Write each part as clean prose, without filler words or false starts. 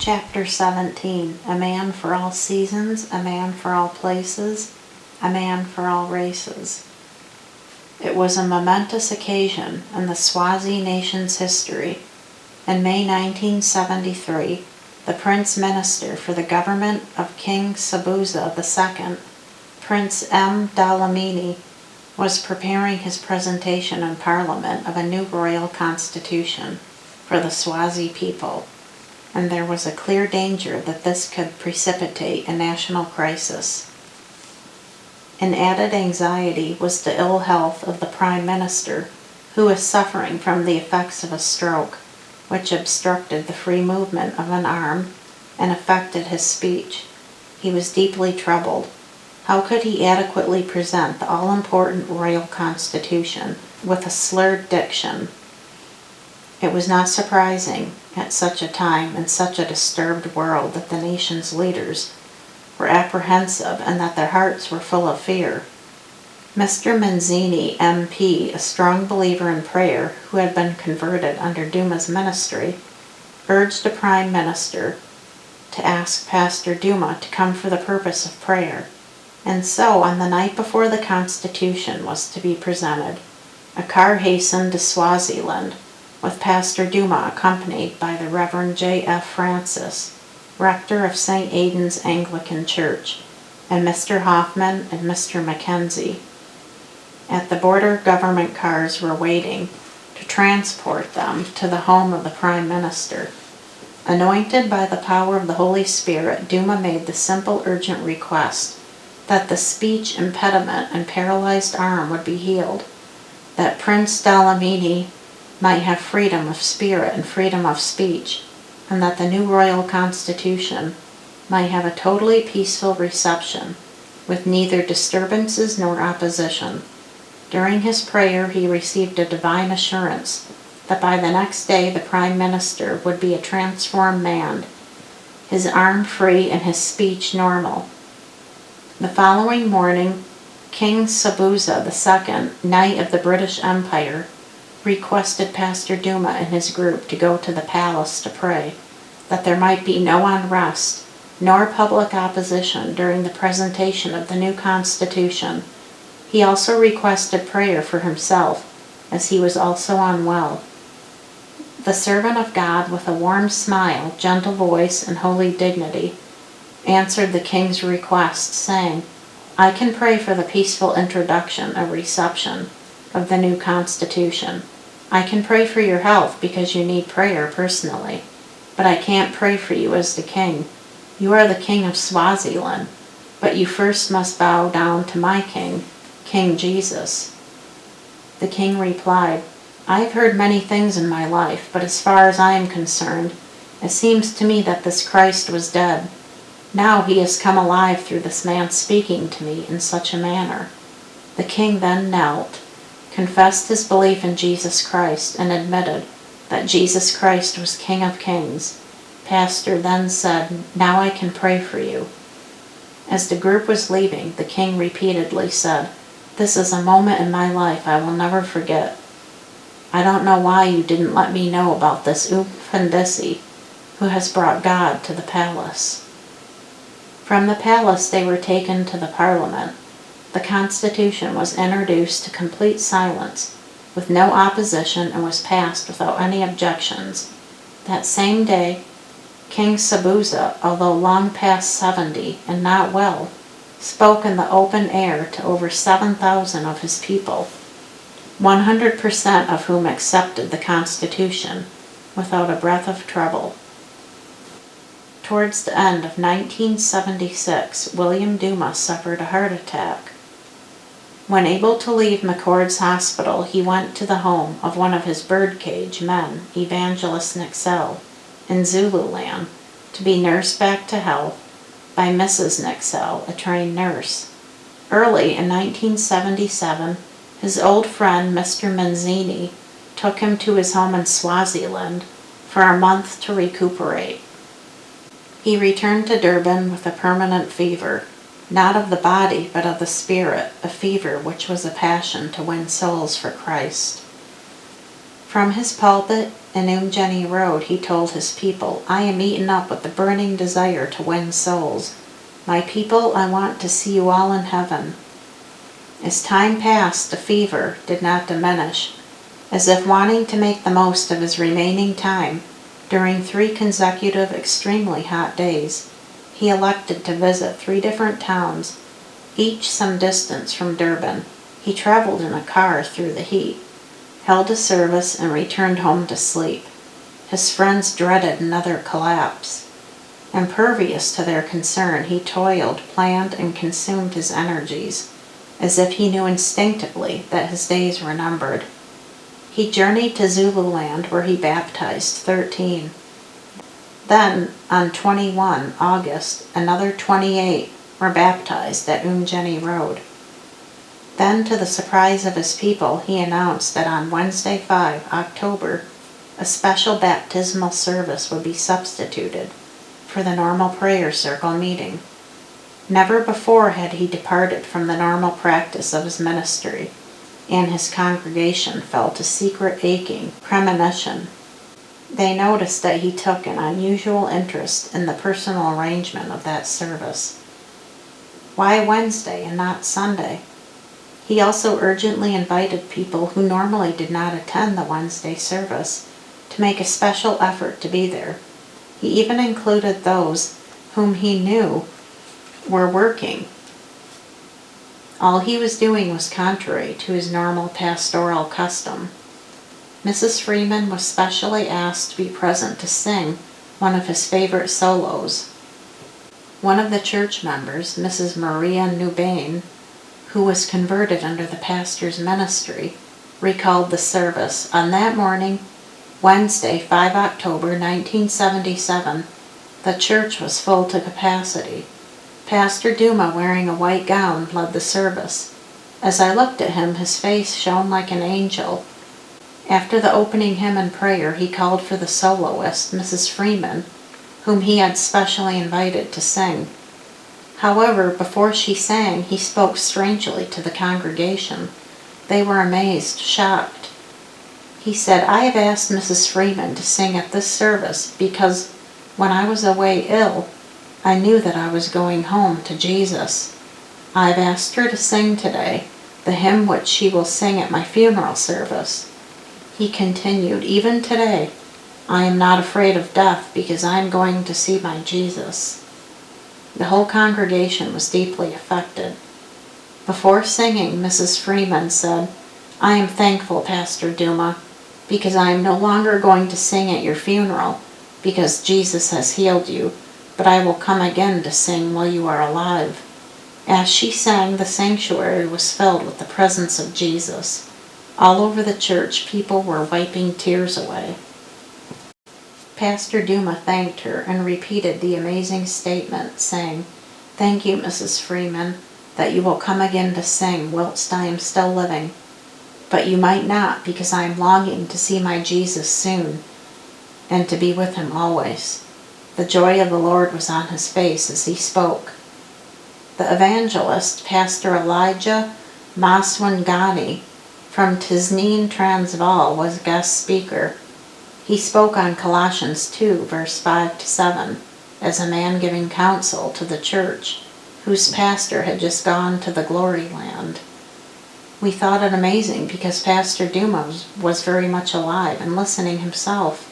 Chapter 17. A man for all seasons, a man for all places, a man for all races. It was a momentous occasion in the Swazi nation's history. In May 1973, the Prince Minister for the government of King Sobhuza II, Prince M. Dlamini, was preparing his presentation in Parliament of a new royal constitution for the Swazi people, and there was a clear danger that this could precipitate a national crisis. An added anxiety was the ill health of the Prime Minister, who was suffering from the effects of a stroke, which obstructed the free movement of an arm and affected his speech. He was deeply troubled. How could he adequately present the all-important royal constitution with a slurred diction? It was not surprising at such a time in such a disturbed world that the nation's leaders were apprehensive and that their hearts were full of fear. Mr. Manzini, MP, a strong believer in prayer who had been converted under Duma's ministry, urged the Prime Minister to ask Pastor Duma to come for the purpose of prayer. And so, on the night before the Constitution was to be presented, a car hastened to Swaziland, with Pastor Duma accompanied by the Reverend J. F. Francis, rector of St. Aidan's Anglican Church, and Mr. Hoffman and Mr. Mackenzie. At the border, government cars were waiting to transport them to the home of the Prime Minister. Anointed by the power of the Holy Spirit, Duma made the simple, urgent request that the speech impediment and paralyzed arm would be healed, that Prince Dlamini might have freedom of spirit and freedom of speech, and that the new royal constitution might have a totally peaceful reception, with neither disturbances nor opposition. During his prayer, he received a divine assurance that by the next day the Prime Minister would be a transformed man, his arm free and his speech normal. The following morning, King Sobhuza II, Knight of the British Empire, requested Pastor Duma and his group to go to the palace to pray, that there might be no unrest nor public opposition during the presentation of the new constitution. He also requested prayer for himself, as he was also unwell. The servant of God, with a warm smile, gentle voice, and holy dignity, answered the king's request, saying, "I can pray for the peaceful introduction and reception of the new constitution. I can pray for your health because you need prayer personally, but I can't pray for you as the king. You are the king of Swaziland, but you first must bow down to my king, King Jesus." The king replied, "I have heard many things in my life, but as far as I am concerned, it seems to me that this Christ was dead. Now he has come alive through this man speaking to me in such a manner." The king then knelt, confessed his belief in Jesus Christ, and admitted that Jesus Christ was King of Kings. Pastor then said, "Now I can pray for you." As the group was leaving, the king repeatedly said, "This is a moment in my life I will never forget. I don't know why you didn't let me know about this Ufundisi who has brought God to the palace." From the palace they were taken to the Parliament. The Constitution was introduced to complete silence, with no opposition, and was passed without any objections. That same day, King Sobhuza, although long past 70 and not well, spoke in the open air to over 7,000 of his people, 100% of whom accepted the Constitution without a breath of trouble. Towards the end of 1976, William Duma suffered a heart attack. When able to leave McCord's Hospital, he went to the home of one of his birdcage men, Evangelist Nixel, in Zululand, to be nursed back to health by Mrs. Nixel, a trained nurse. Early in 1977, his old friend Mr. Manzini took him to his home in Swaziland for a month to recuperate. He returned to Durban with a permanent fever, not of the body but of the spirit, a fever which was a passion to win souls for Christ. From his pulpit in Jenny Road, he told his people, "I am eaten up with the burning desire to win souls. My people, I want to see you all in heaven." As time passed, the fever did not diminish. As if wanting to make the most of his remaining time, during 3 consecutive extremely hot days, he elected to visit 3 different towns, each some distance from Durban. He traveled in a car through the heat, held a service, and returned home to sleep. His friends dreaded another collapse. Impervious to their concern, he toiled, planned, and consumed his energies, as if he knew instinctively that his days were numbered. He journeyed to Zululand, where he baptized 13. Then, on 21 August, another 28 were baptized at Jenny Road. Then, to the surprise of his people, he announced that on Wednesday, 5 October, a special baptismal service would be substituted for the normal prayer circle meeting. Never before had he departed from the normal practice of his ministry, and his congregation felt a secret aching premonition. They noticed that he took an unusual interest in the personal arrangement of that service. Why Wednesday and not Sunday? He also urgently invited people who normally did not attend the Wednesday service to make a special effort to be there. He even included those whom he knew were working. All he was doing was contrary to his normal pastoral custom. Mrs. Freeman was specially asked to be present to sing one of his favorite solos. One of the church members, Mrs. Maria Newbane, who was converted under the pastor's ministry, recalled the service. On that morning, Wednesday, 5 October 1977, the church was full to capacity. Pastor Duma, wearing a white gown, led the service. As I looked at him, his face shone like an angel. After the opening hymn and prayer, he called for the soloist, Mrs. Freeman, whom he had specially invited to sing. However, before she sang, he spoke strangely to the congregation. They were amazed, shocked. He said, "I have asked Mrs. Freeman to sing at this service because when I was away ill, I knew that I was going home to Jesus. I have asked her to sing today the hymn which she will sing at my funeral service." He continued, "Even today, I am not afraid of death because I am going to see my Jesus." The whole congregation was deeply affected. Before singing, Mrs. Freeman said, "I am thankful, Pastor Duma, because I am no longer going to sing at your funeral because Jesus has healed you, but I will come again to sing while you are alive." As she sang, the sanctuary was filled with the presence of Jesus. All over the church, people were wiping tears away. Pastor Duma thanked her and repeated the amazing statement, saying, "Thank you, Mrs. Freeman, that you will come again to sing whilst I am still living. But you might not, because I am longing to see my Jesus soon and to be with him always." The joy of the Lord was on his face as he spoke. The evangelist, Pastor Elijah Maswangani from Tisneen, Transvaal, was guest speaker. He spoke on Colossians 2, verse 5-7, as a man giving counsel to the church, whose pastor had just gone to the glory land. We thought it amazing because Pastor Duma was very much alive and listening himself.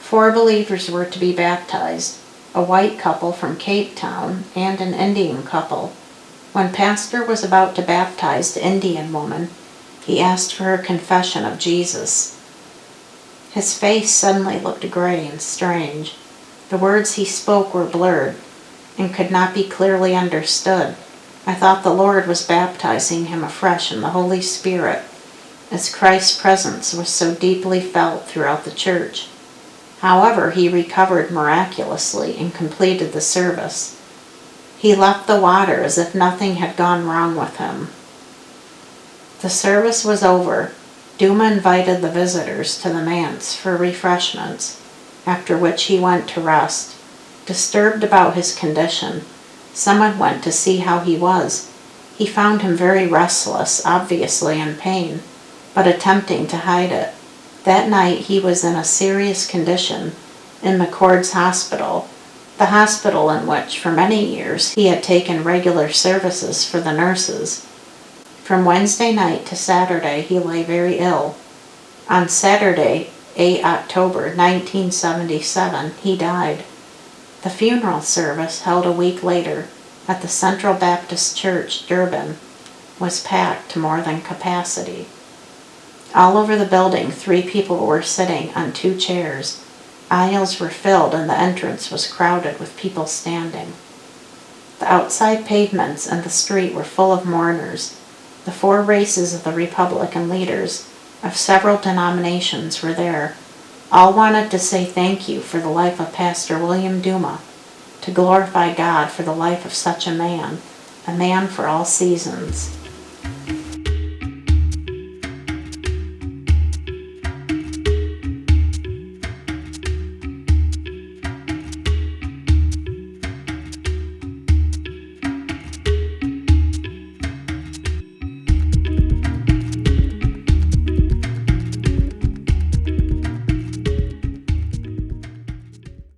4 believers were to be baptized, a white couple from Cape Town and an Indian couple. When Pastor was about to baptize the Indian woman, he asked for her confession of Jesus. His face suddenly looked gray and strange. The words he spoke were blurred and could not be clearly understood. I thought the Lord was baptizing him afresh in the Holy Spirit, as Christ's presence was so deeply felt throughout the church. However, he recovered miraculously and completed the service. He left the water as if nothing had gone wrong with him. The service was over. Duma invited the visitors to the manse for refreshments, after which he went to rest. Disturbed about his condition, someone went to see how he was. He found him very restless, obviously in pain, but attempting to hide it. That night he was in a serious condition in McCord's Hospital, the hospital in which, for many years, he had taken regular services for the nurses. From Wednesday night to Saturday he lay very ill. On Saturday, 8 October 1977, he died. The funeral service, held a week later at the Central Baptist Church, Durban, was packed to more than capacity. All over the building, 3 people were sitting on 2 chairs. Aisles were filled and the entrance was crowded with people standing. The outside pavements and the street were full of mourners. The 4 races of the Republican leaders of several denominations were there. All wanted to say thank you for the life of Pastor William Duma, to glorify God for the life of such a man for all seasons.